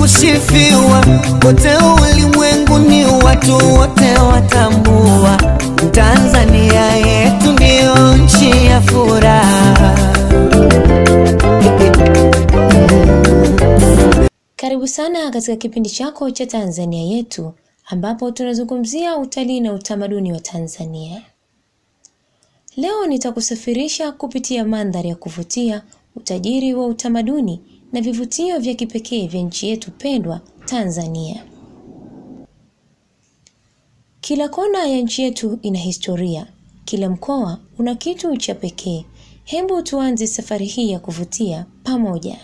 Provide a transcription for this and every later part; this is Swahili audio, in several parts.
kusifiwa, kote ulimwenguni watu wote watambua, Tanzania yetu ndio nchi ya furaha. Karibu sana katika kipindi chako cha Tanzania yetu, ambapo tunazungumzia utalii na utamaduni wa Tanzania. Leo nitakusafirisha kupitia mandhari ya kuvutia, utajiri wa utamaduni na vivutio vya kipekee vya nchi yetu pendwa Tanzania. Kila kona ya nchi yetu ina historia, kila mkoa una kitu cha pekee. Hebu tuanze safari hii ya kuvutia pamoja.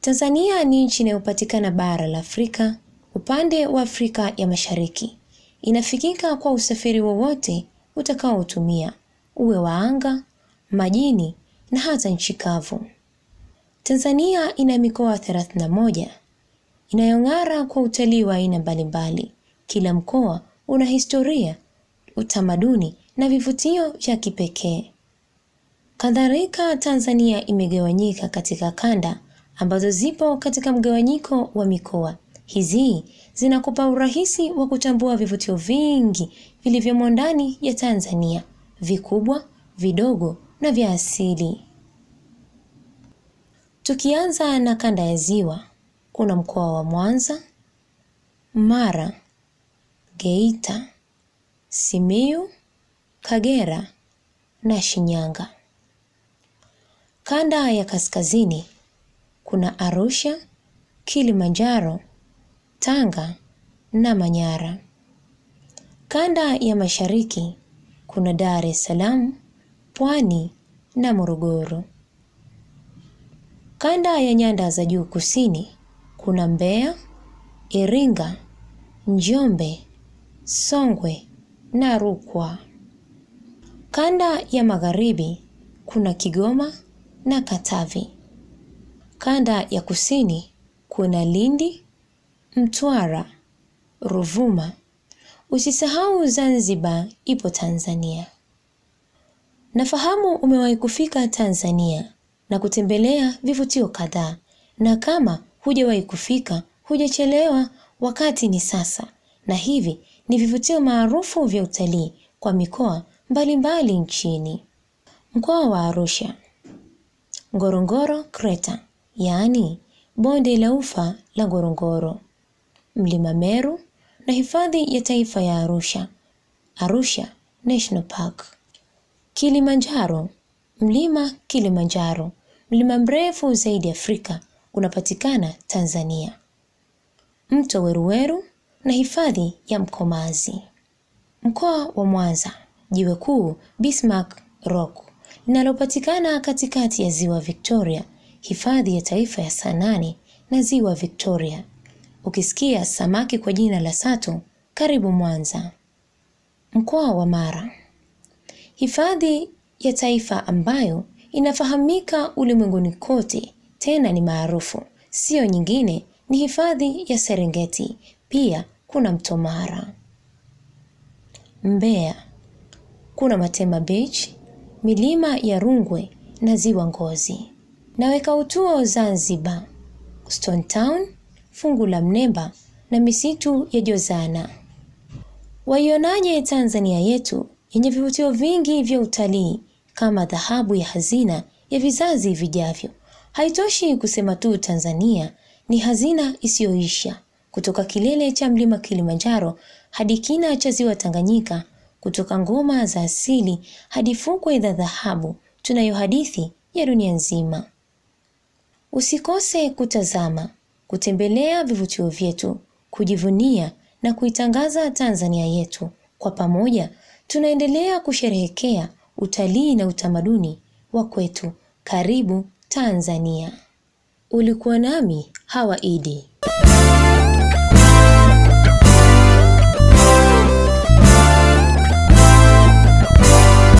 Tanzania ni nchi inayopatikana bara la Afrika, upande wa Afrika ya Mashariki. Inafikika kwa usafiri wowote utakaotumia, uwe wa anga, majini na hata nchi kavu. Tanzania ina mikoa 31 inayong'ara kwa utalii wa aina mbalimbali. Kila mkoa una historia, utamaduni na vivutio vya kipekee. Kadhalika, Tanzania imegawanyika katika kanda ambazo zipo katika mgawanyiko wa mikoa. Hizi zinakupa urahisi wa kutambua vivutio vingi vilivyomo ndani ya Tanzania, vikubwa, vidogo na vya asili. Tukianza na kanda ya Ziwa, kuna mkoa wa Mwanza, Mara, Geita, Simiyu, Kagera na Shinyanga. Kanda ya Kaskazini kuna Arusha, Kilimanjaro, Tanga na Manyara. Kanda ya Mashariki kuna Dar es Salaam, Pwani na Morogoro. Kanda ya Nyanda za Juu Kusini kuna Mbeya, Iringa, Njombe, Songwe na Rukwa. Kanda ya Magharibi kuna Kigoma na Katavi. Kanda ya Kusini kuna Lindi, Mtwara, Ruvuma. Usisahau Zanzibar ipo Tanzania. Nafahamu umewahi kufika Tanzania na kutembelea vivutio kadhaa, na kama hujawahi kufika, hujachelewa, wakati ni sasa. Na hivi ni vivutio maarufu vya utalii kwa mikoa mbalimbali nchini. Mkoa wa Arusha, Ngorongoro Crater, yaani bonde la ufa la Ngorongoro, Mlima Meru na hifadhi ya taifa ya Arusha, Arusha National Park. Kilimanjaro, mlima Kilimanjaro, mlima mrefu zaidi Afrika, unapatikana Tanzania. Mto Weruweru na hifadhi ya Mkomazi. Mkoa wa Mwanza, jiwe kuu Bismarck Rock, linalopatikana katikati ya Ziwa Victoria, hifadhi ya taifa ya Sanane na Ziwa Victoria. Ukisikia samaki kwa jina la sato, karibu Mwanza. Mkoa wa Mara, hifadhi ya taifa ambayo inafahamika ulimwenguni kote, tena ni maarufu, sio nyingine, ni hifadhi ya Serengeti. Pia kuna mto Mara. Mbeya, kuna Matema Beach, milima ya Rungwe na Ziwa Ngozi. Naweka utuo Zanzibar, Stone Town, fungu la Mnemba na misitu ya Jozana. Waionaje Tanzania yetu yenye vivutio vingi vya utalii kama dhahabu ya hazina ya vizazi vijavyo? Haitoshi kusema tu Tanzania ni hazina isiyoisha, kutoka kilele cha mlima Kilimanjaro hadi kina cha Ziwa Tanganyika, kutoka ngoma za asili hadi fukwe za dhahabu, tunayo hadithi ya dunia nzima. Usikose kutazama, kutembelea vivutio vyetu, kujivunia na kuitangaza Tanzania yetu. Kwa pamoja tunaendelea kusherehekea utalii na utamaduni wa kwetu. Karibu Tanzania. Ulikuwa nami Hawa Idi.